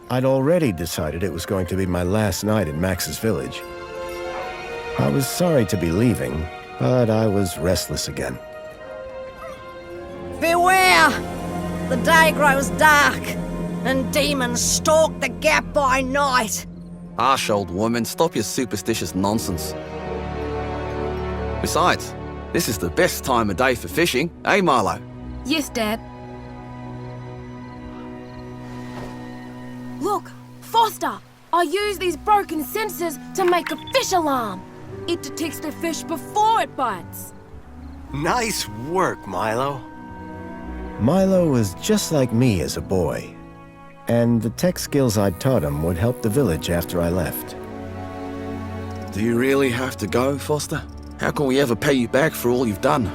I'd already decided it was going to be my last night in Max's village. I was sorry to be leaving, but I was restless again. Beware! The day grows dark, and demons stalk the gap by night. Harsh old woman, stop your superstitious nonsense. Besides, this is the best time of day for fishing, eh, Milo? Yes, Dad. Look, Foster! I use these broken sensors to make a fish alarm. It detects the fish before it bites. Nice work, Milo. Milo was just like me as a boy, and the tech skills I'd taught him would help the village after I left. Do you really have to go, Foster? How can we ever pay you back for all you've done?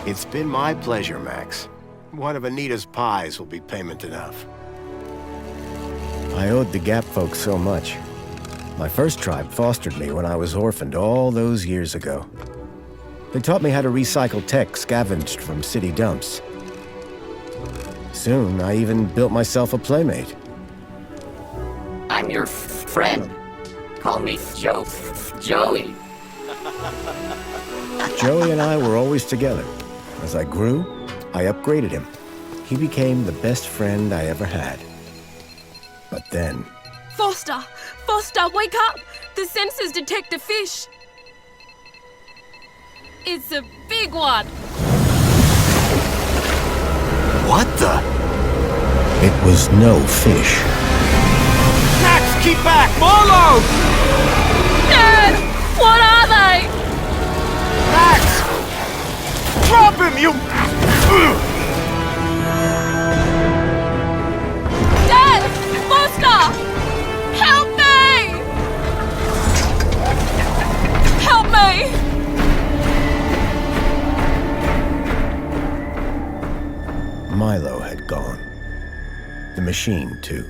It's been my pleasure, Max. One of Anita's pies will be payment enough. I owed the Gap folks so much. My first tribe fostered me when I was orphaned all those years ago. They taught me how to recycle tech scavenged from city dumps. Soon, I even built myself a playmate. I'm your friend. Call me Joey. Joey and I were always together. As I grew, I upgraded him. He became the best friend I ever had. But then... Foster! Foster, wake up! The sensors detect a fish. It's a big one. What the? It was no fish. Max, keep back! Milo! Dad! What are they? Max! Drop him, you... Dad! Foster! Help me! Help me! Milo had gone. The machine, too.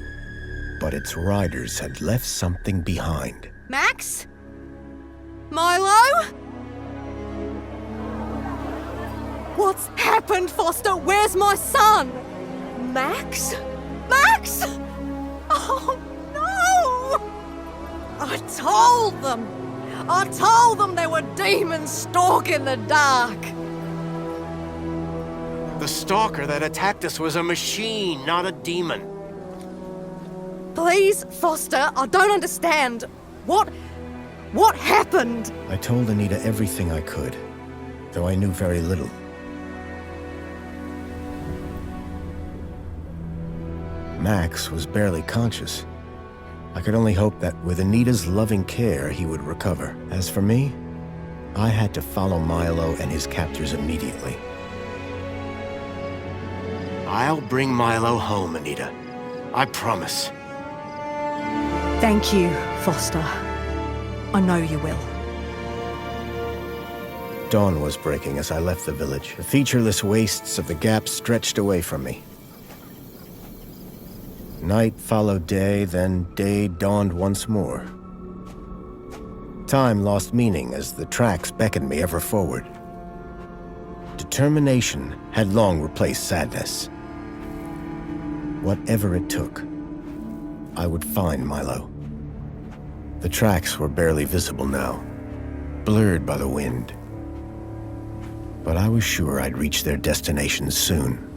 But its riders had left something behind. Max? Milo? What's happened, Foster? Where's my son? Max? Max? Oh, no! I told them there were demons stalking the dark. The stalker that attacked us was a machine, not a demon. Please, Foster, I don't understand. What happened? I told Anita everything I could, though I knew very little. Max was barely conscious. I could only hope that with Anita's loving care, he would recover. As for me, I had to follow Milo and his captors immediately. I'll bring Milo home, Anita. I promise. Thank you, Foster. I know you will. Dawn was breaking as I left the village. The featureless wastes of the Gap stretched away from me. Night followed day, then day dawned once more. Time lost meaning as the tracks beckoned me ever forward. Determination had long replaced sadness. Whatever it took, I would find Milo. The tracks were barely visible now, blurred by the wind. But I was sure I'd reach their destination soon.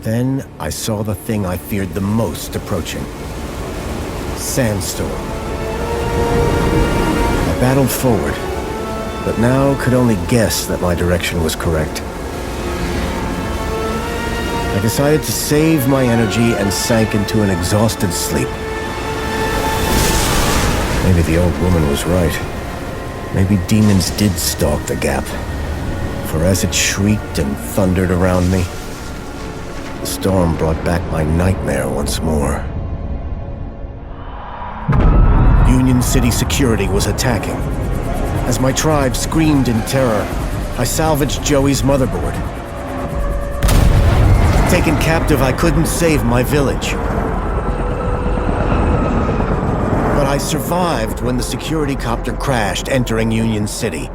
Then I saw the thing I feared the most approaching. Sandstorm. I battled forward, but now could only guess that my direction was correct. I decided to save my energy and sank into an exhausted sleep. Maybe the old woman was right. Maybe demons did stalk the Gap. For as it shrieked and thundered around me, the storm brought back my nightmare once more. Union City security was attacking. As my tribe screamed in terror, I salvaged Joey's motherboard. Taken captive, I couldn't save my village. But I survived when the security copter crashed, entering Union City.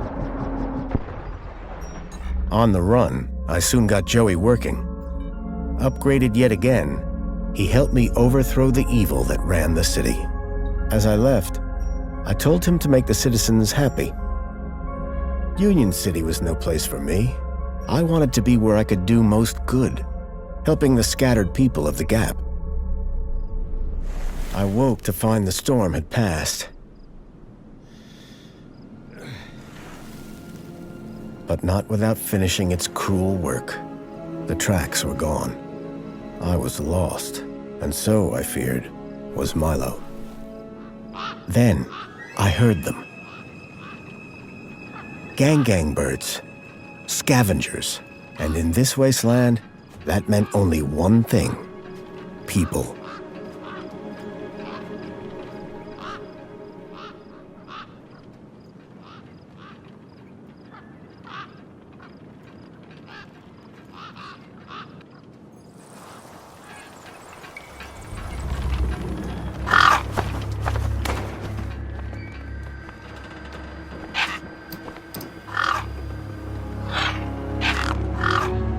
On the run, I soon got Joey working. Upgraded yet again, He helped me overthrow the evil that ran the city. As I left, I told him to make the citizens happy. Union City was no place for me. I wanted to be where I could do most good, helping the scattered people of the Gap. I woke to find the storm had passed. But not without finishing its cruel work. The tracks were gone. I was lost, and so, I feared, was Milo. Then, I heard them. Gang birds, scavengers, and in this wasteland, that meant only one thing: people.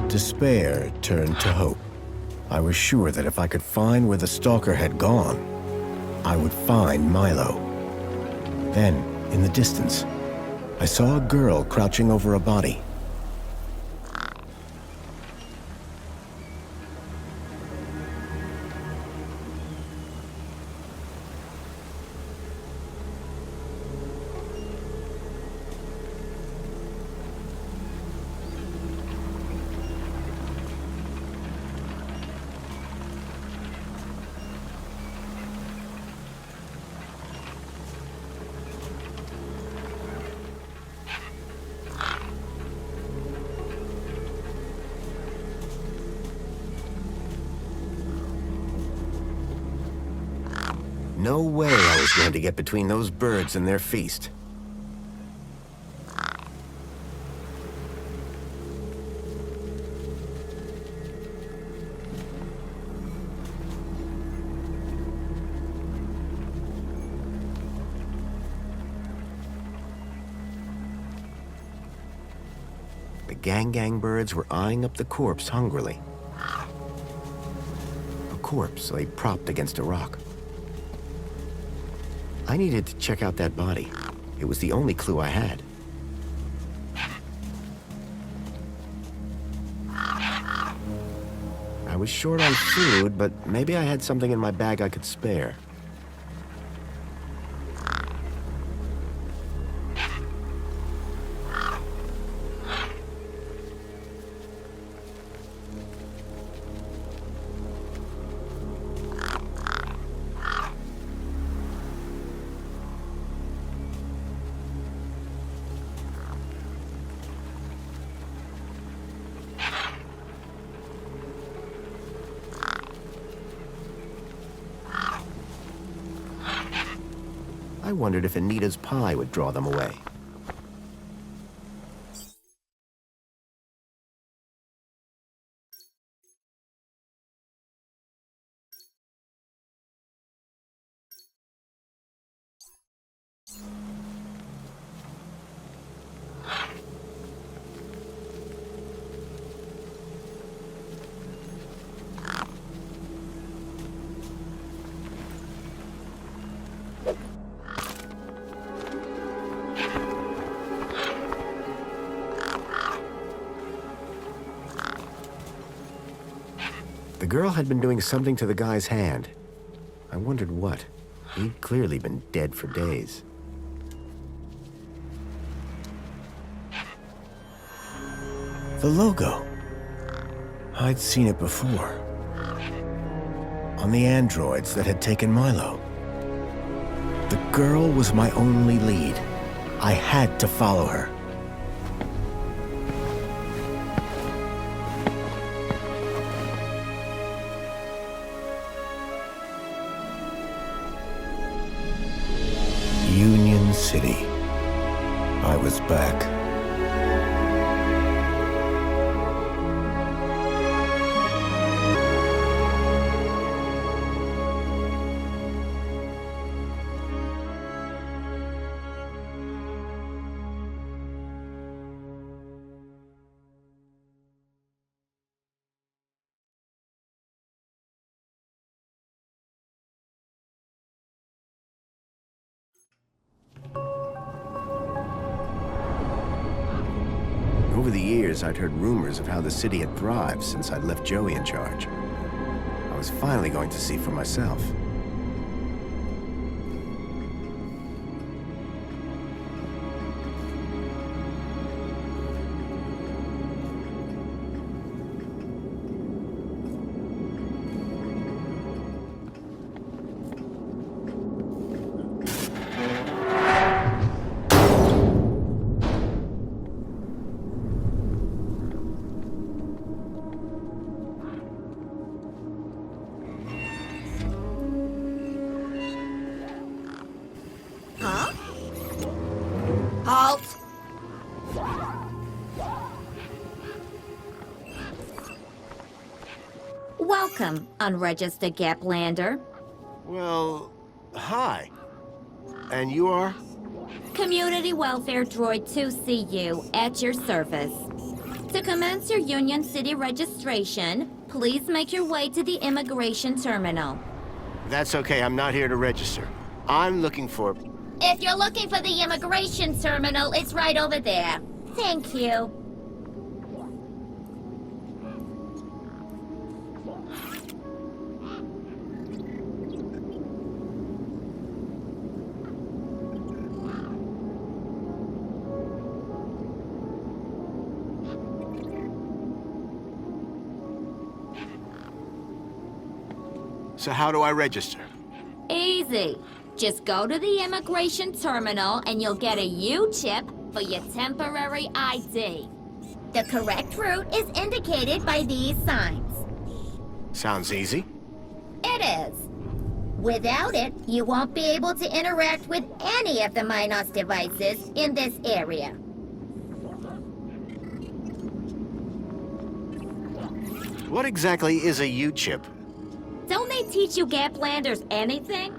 Despair turned to hope. I was sure that if I could find where the stalker had gone, I would find Milo. Then, in the distance, I saw a girl crouching over a body. No way I was going to get between those birds and their feast. The gang birds were eyeing up the corpse hungrily. A corpse lay propped against a rock. I needed to check out that body. It was the only clue I had. I was short on food, but maybe I had something in my bag I could spare. I wondered if Anita's pie would draw them away. The girl had been doing something to the guy's hand. I wondered what. He'd clearly been dead for days. The logo. I'd seen it before. On the androids that had taken Milo. The girl was my only lead. I had to follow her. Union City. I was back. Over the years, I'd heard rumors of how the city had thrived since I'd left Joey in charge. I was finally going to see for myself. Halt! Welcome, unregistered Gaplander. Well, hi. And you are? Community Welfare Droid 2CU at your service. To commence your Union City registration, please make your way to the immigration terminal. That's okay, I'm not here to register. I'm looking for... If you're looking for the immigration terminal, it's right over there. Thank you. So how do I register? Easy. Just go to the immigration terminal and you'll get a U-chip for your temporary ID. The correct route is indicated by these signs. Sounds easy. It is. Without it, you won't be able to interact with any of the Minos devices in this area. What exactly is a U-chip? Don't they teach you Gaplanders anything?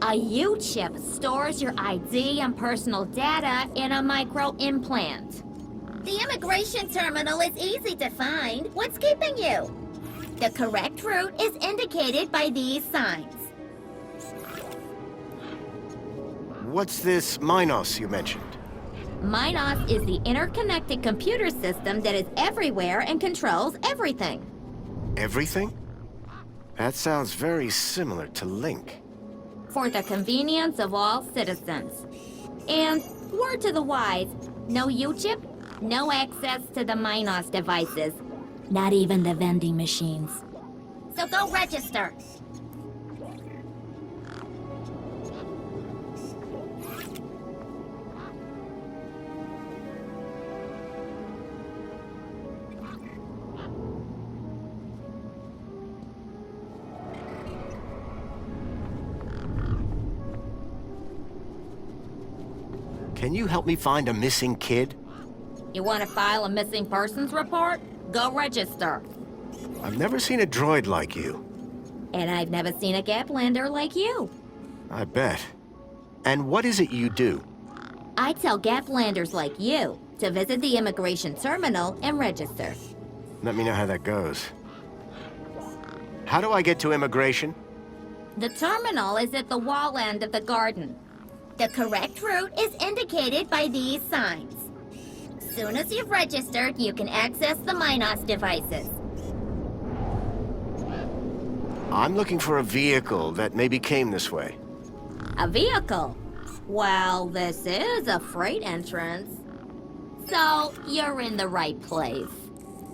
A U-chip stores your ID and personal data in a micro-implant. The immigration terminal is easy to find. What's keeping you? The correct route is indicated by these signs. What's this Minos you mentioned? Minos is the interconnected computer system that is everywhere and controls everything. Everything? That sounds very similar to Link. For the convenience of all citizens. And, word to the wise, no U-chip, no access to the Minos devices. Not even the vending machines. So go register. Can you help me find a missing kid? You want to file a missing persons report? Go register. I've never seen a droid like you. And I've never seen a Gaplander like you. I bet. And what is it you do? I tell Gaplanders like you to visit the immigration terminal and register. Let me know how that goes. How do I get to immigration? The terminal is at the wall end of the garden. The correct route is indicated by these signs. Soon as you've registered, you can access the Minos devices. I'm looking for a vehicle that maybe came this way. A vehicle? Well, this is a freight entrance. So, you're in the right place.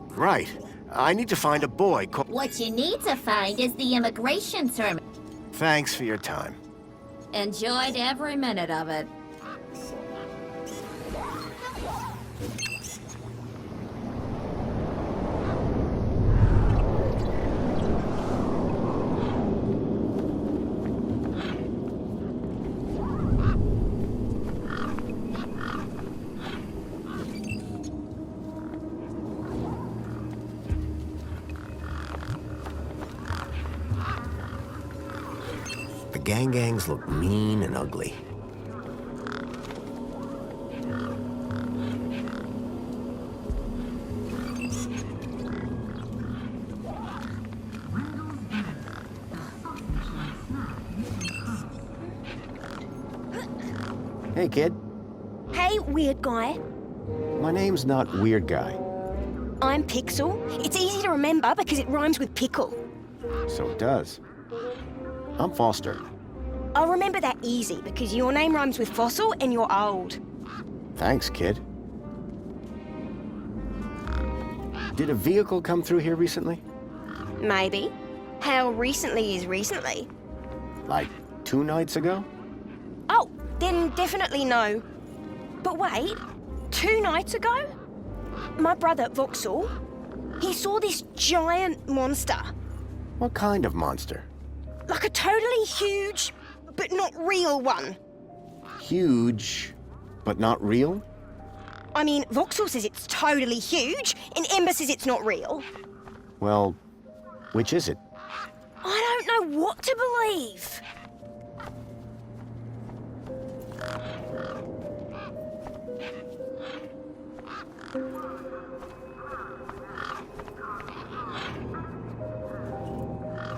Right. I need to find a boy called... What you need to find is the immigration terminal. Thanks for your time. Enjoyed every minute of it. The gangs look mean and ugly. Hey, kid. Hey, weird guy. My name's not Weird Guy. I'm Pixel. It's easy to remember because it rhymes with pickle. So it does. I'm Foster. I'll remember that easy because your name rhymes with fossil and you're old. Thanks, kid. Did a vehicle come through here recently? Maybe. How recently is recently? Like 2 nights ago? Oh, then definitely no. But wait, 2 nights ago? My brother, Vauxhall, he saw this giant monster. What kind of monster? Like a totally huge, but not real one. Huge, but not real? I mean, Vauxhall says it's totally huge, and Ember says it's not real. Well, which is it? I don't know what to believe.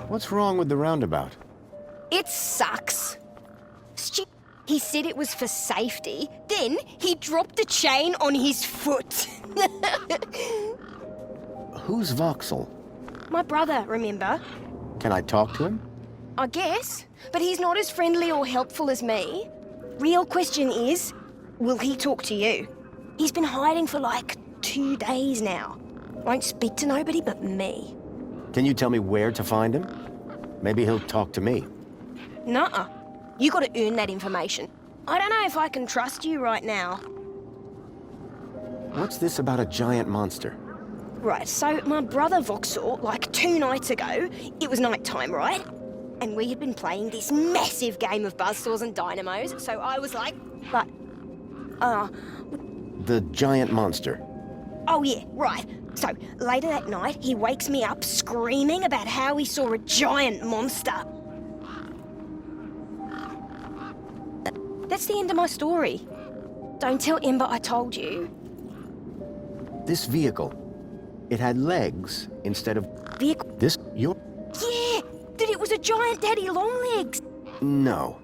What's wrong with the roundabout? It sucks. He said it was for safety, then he dropped the chain on his foot. Who's Vauxhall? My brother, remember? Can I talk to him? I guess, but he's not as friendly or helpful as me. Real question is, will he talk to you? He's been hiding for like 2 days now. Won't speak to nobody but me. Can you tell me where to find him? Maybe he'll talk to me. Nuh-uh. You gotta earn that information. I don't know if I can trust you right now. What's this about a giant monster? Right, so my brother Vauxhall, like 2 nights ago, it was night time, right? And we had been playing this massive game of buzzsaws and dynamos, so I was like, The giant monster. oh yeah, right. So later that night, he wakes me up screaming about how he saw a giant monster. That's the end of my story. Don't tell Ember I told you. This vehicle, it had legs instead of... Vehicle? This, your... Yeah, that it was a giant daddy longlegs. No.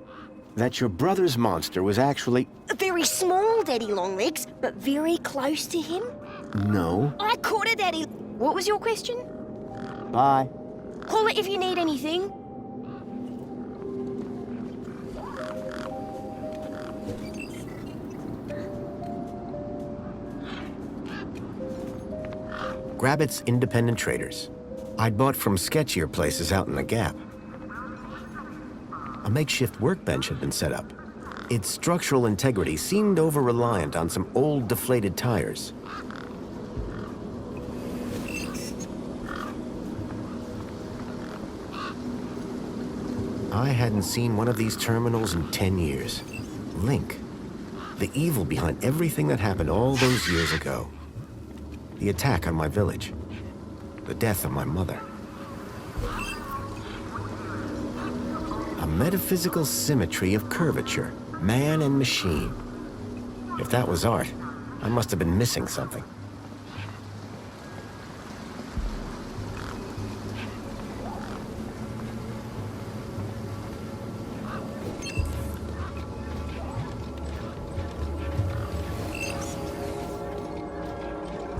That your brother's monster was actually... A very small daddy longlegs, but very close to him. No. I caught a daddy... What was your question? Bye. Call it if you need anything. Grabbit's independent traders. I'd bought from sketchier places out in the Gap. A makeshift workbench had been set up. Its structural integrity seemed over-reliant on some old deflated tires. I hadn't seen one of these terminals in 10 years. Link. The evil behind everything that happened all those years ago. The attack on my village. The death of my mother. A metaphysical symmetry of curvature, man and machine. If that was art, I must have been missing something.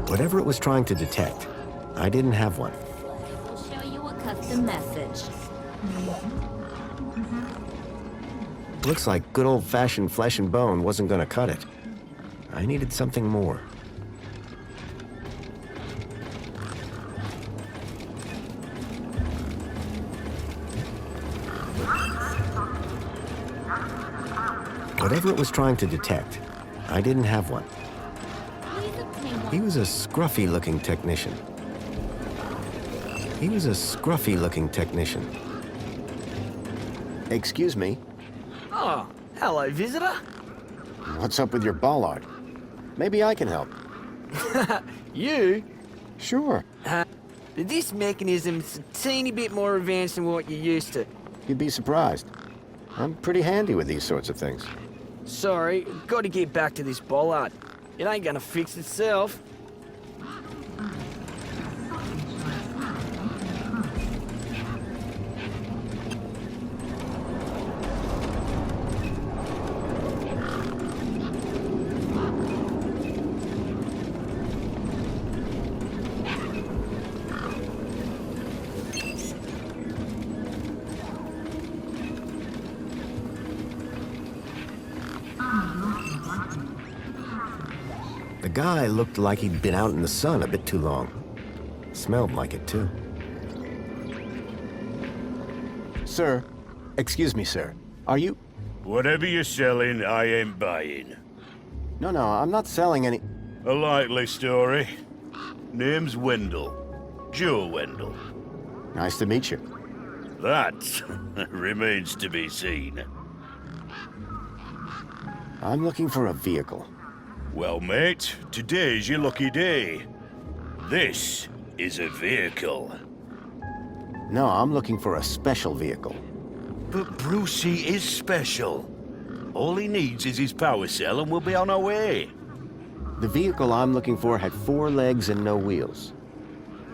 Whatever it was trying to detect, I didn't have one. We'll show you a custom message. Looks like good old-fashioned flesh and bone wasn't gonna cut it. I needed something more. Whatever it was trying to detect, I didn't have one. Please obtain one. He was a scruffy-looking technician. Excuse me. Oh, hello, visitor. What's up with your bollard? Maybe I can help. You? Sure. This mechanism's a teeny bit more advanced than what you're used to. You'd be surprised. I'm pretty handy with these sorts of things. Sorry, gotta get back to this bollard. It ain't gonna fix itself. The guy looked like he'd been out in the sun a bit too long. Smelled like it, too. Sir, excuse me, sir. Are you... Whatever you're selling, I ain't buying. No, I'm not selling any... A likely story. Name's Wendell. Joe Wendell. Nice to meet you. That remains to be seen. I'm looking for a vehicle. Well, mate, today's your lucky day. This is a vehicle. No, I'm looking for a special vehicle. But Brucey is special. All he needs is his power cell and we'll be on our way. The vehicle I'm looking for had 4 legs and no wheels.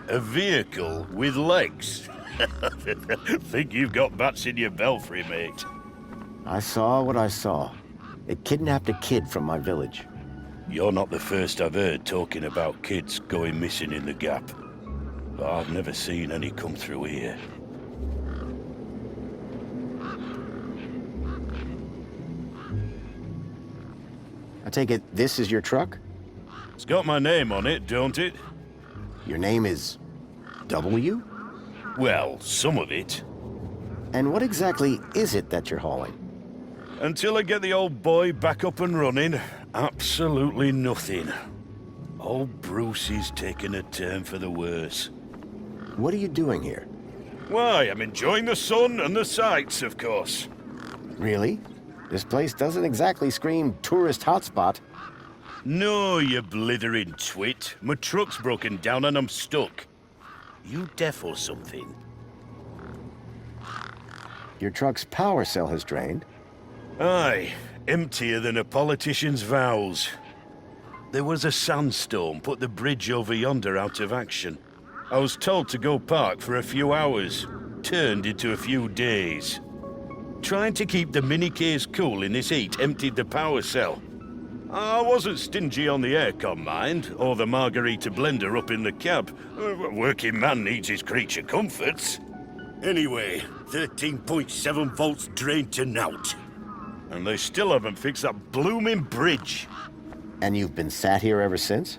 A vehicle with legs? Think you've got bats in your belfry, mate. I saw what I saw. It kidnapped a kid from my village. You're not the first I've heard talking about kids going missing in the Gap. But I've never seen any come through here. I take it this is your truck? It's got my name on it, don't it? Your name is... W? Well, some of it. And what exactly is it that you're hauling? Until I get the old boy back up and running, absolutely nothing. Old Bruce is taking a turn for the worse. What are you doing here? Why, I'm enjoying the sun and the sights, of course. Really? This place doesn't exactly scream tourist hotspot. No, you blithering twit. My truck's broken down and I'm stuck. You deaf or something? Your truck's power cell has drained. Aye, emptier than a politician's vows. There was a sandstorm put the bridge over yonder out of action. I was told to go park for a few hours. Turned into a few days. Trying to keep the mini-case cool in this heat emptied the power cell. I wasn't stingy on the aircon, mind, or the margarita blender up in the cab. A working man needs his creature comforts. Anyway, 13.7 volts drained to nought. And they still haven't fixed that blooming bridge. And you've been sat here ever since?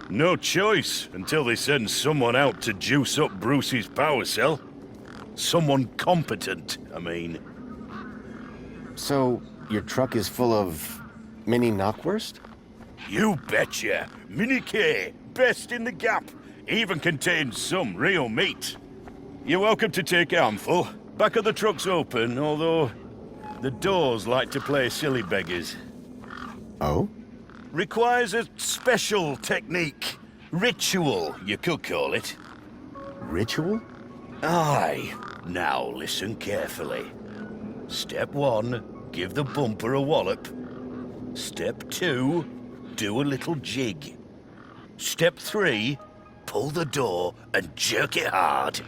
No choice, until they send someone out to juice up Brucey's power cell. Someone competent, I mean. So, your truck is full of... mini knockwurst? You betcha. Mini K, best in the Gap. Even contains some real meat. You're welcome to take a handful. Back of the truck's open, although the doors like to play silly beggars. Oh? Requires a special technique. Ritual, you could call it. Ritual? Aye. Now listen carefully. Step 1, give the bumper a wallop. Step 2, do a little jig. Step 3, pull the door and jerk it hard.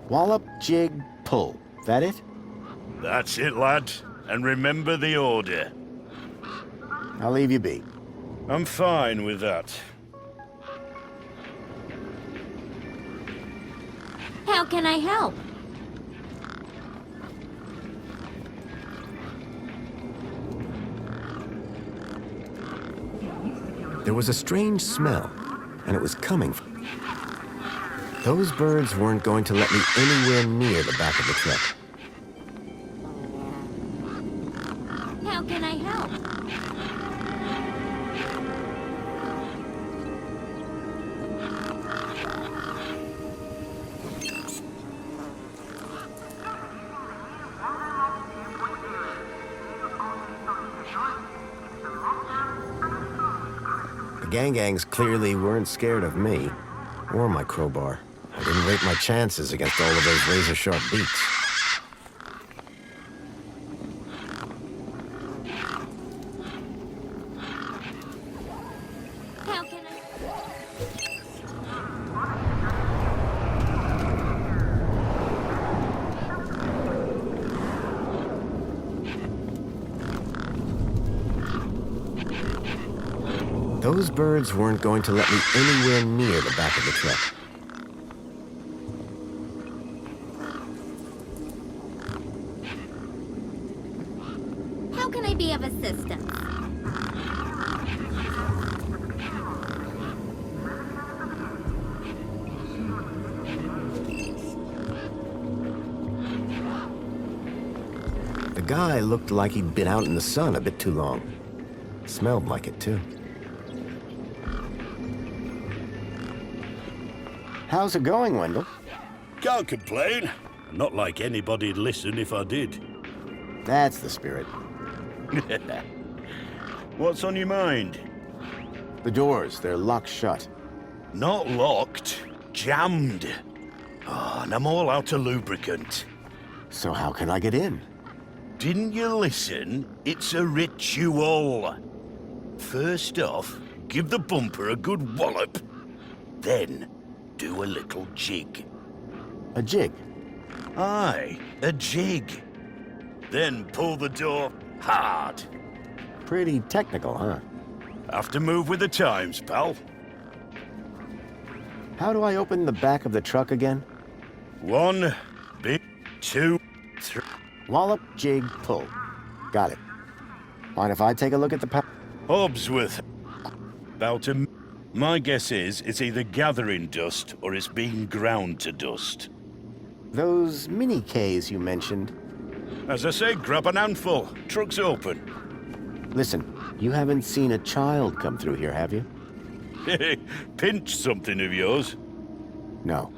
Wallop, jig, pull. That it? That's it, lad. And remember the order. I'll leave you be. I'm fine with that. How can I help? There was a strange smell, and it was coming from... Those birds weren't going to let me anywhere near the back of the truck. How can I help? The gangs clearly weren't scared of me, or my crowbar. I didn't rate my chances against all of those razor-sharp beaks. How can I... Those birds weren't going to let me anywhere near the back of the truck. How can I be of assistance? guy looked like he'd been out in the sun a bit too long. Smelled like it, too. How's it going, Wendell? Can't complain. Not like anybody'd listen if I did. That's the spirit. What's on your mind? The doors, they're locked shut. Not locked, jammed. Oh, and I'm all out of lubricant. So how can I get in? Didn't you listen? It's a ritual. First off, give the bumper a good wallop. Then, do a little jig. A jig? Aye, a jig. Then pull the door hard. Pretty technical, huh? Have to move with the times, pal. How do I open the back of the truck again? 1, big, 2, 3. Wallop, jig, pull. Got it. Mind if I take a look at the Hobbsworth. About a... My guess is it's either gathering dust or it's being ground to dust. Those mini Ks you mentioned. As I say, grab an handful. Truck's open. Listen, you haven't seen a child come through here, have you? Pinch something of yours? No.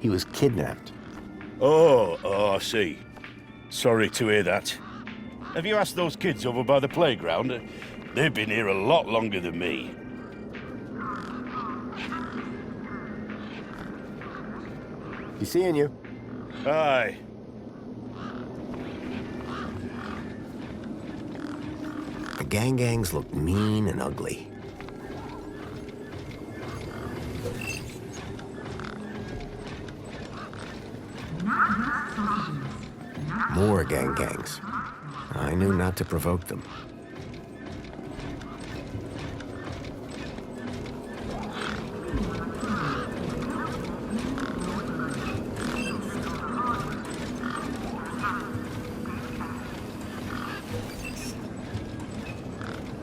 He was kidnapped. Oh, I see. Sorry to hear that. Have you asked those kids over by the playground? They've been here a lot longer than me. He's seeing you. Aye. The gangs look mean and ugly. More gangs. I knew not to provoke them.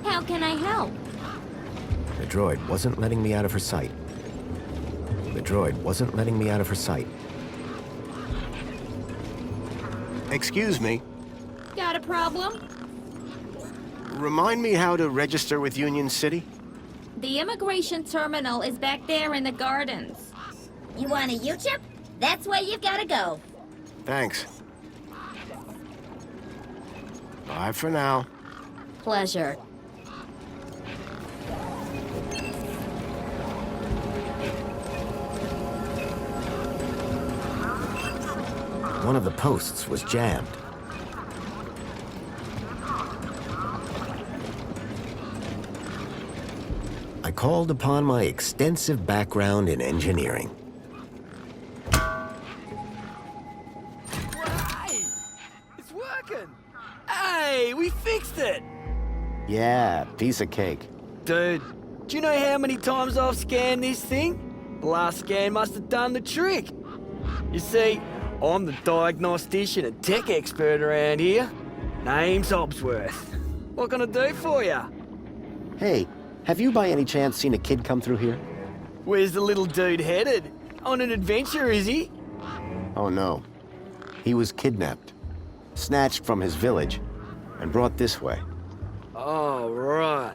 How can I help? The droid wasn't letting me out of her sight. Excuse me. Got a problem? Remind me how to register with Union City? The immigration terminal is back there in the gardens. You want a U-chip? That's where you've got to go. Thanks. Bye for now. Pleasure. One of the posts was jammed. I called upon my extensive background in engineering. Hey! It's working! Hey, we fixed it! Yeah, piece of cake. Dude, do you know how many times I've scanned this thing? The last scan must have done the trick. You see, I'm the diagnostician and tech expert around here. Name's Hobbsworth. What can I do for you? Hey, have you by any chance seen a kid come through here? Where's the little dude headed? On an adventure, is he? Oh no. He was kidnapped, snatched from his village, and brought this way. Oh, right.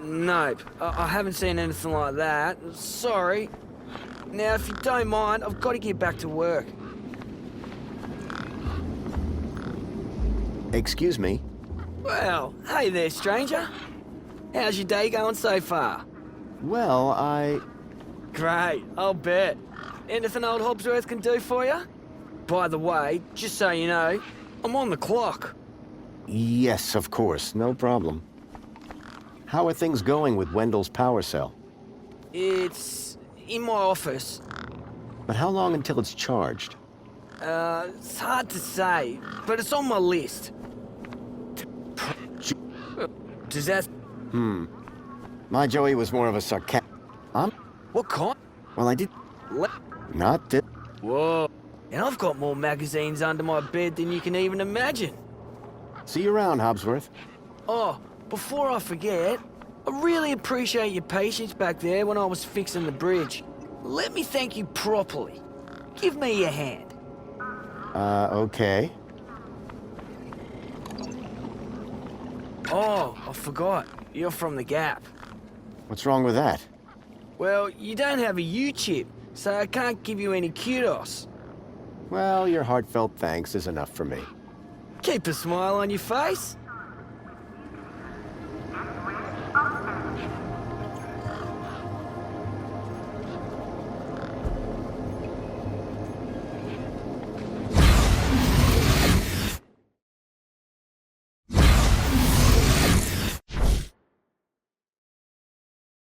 Nope. I haven't seen anything like that. Sorry. Now, if you don't mind, I've got to get back to work. Excuse me? Well, hey there, stranger. How's your day going so far? Well, Great, I'll bet. Anything old Hobbsworth can do for you? By the way, just so you know, I'm on the clock. Yes, of course, no problem. How are things going with Wendell's power cell? It's in my office. But how long until it's charged? It's hard to say, but it's on my list. Does that... My Joey was more of a sarcastic... What kind? Well, I did... Not this... Whoa. And I've got more magazines under my bed than you can even imagine. See you around, Hobbsworth. Oh, before I forget, I really appreciate your patience back there when I was fixing the bridge. Let me thank you properly. Give me your hand. Okay. Oh, I forgot. You're from the Gap. What's wrong with that? Well, you don't have a U-chip, so I can't give you any kudos. Well, your heartfelt thanks is enough for me. Keep a smile on your face.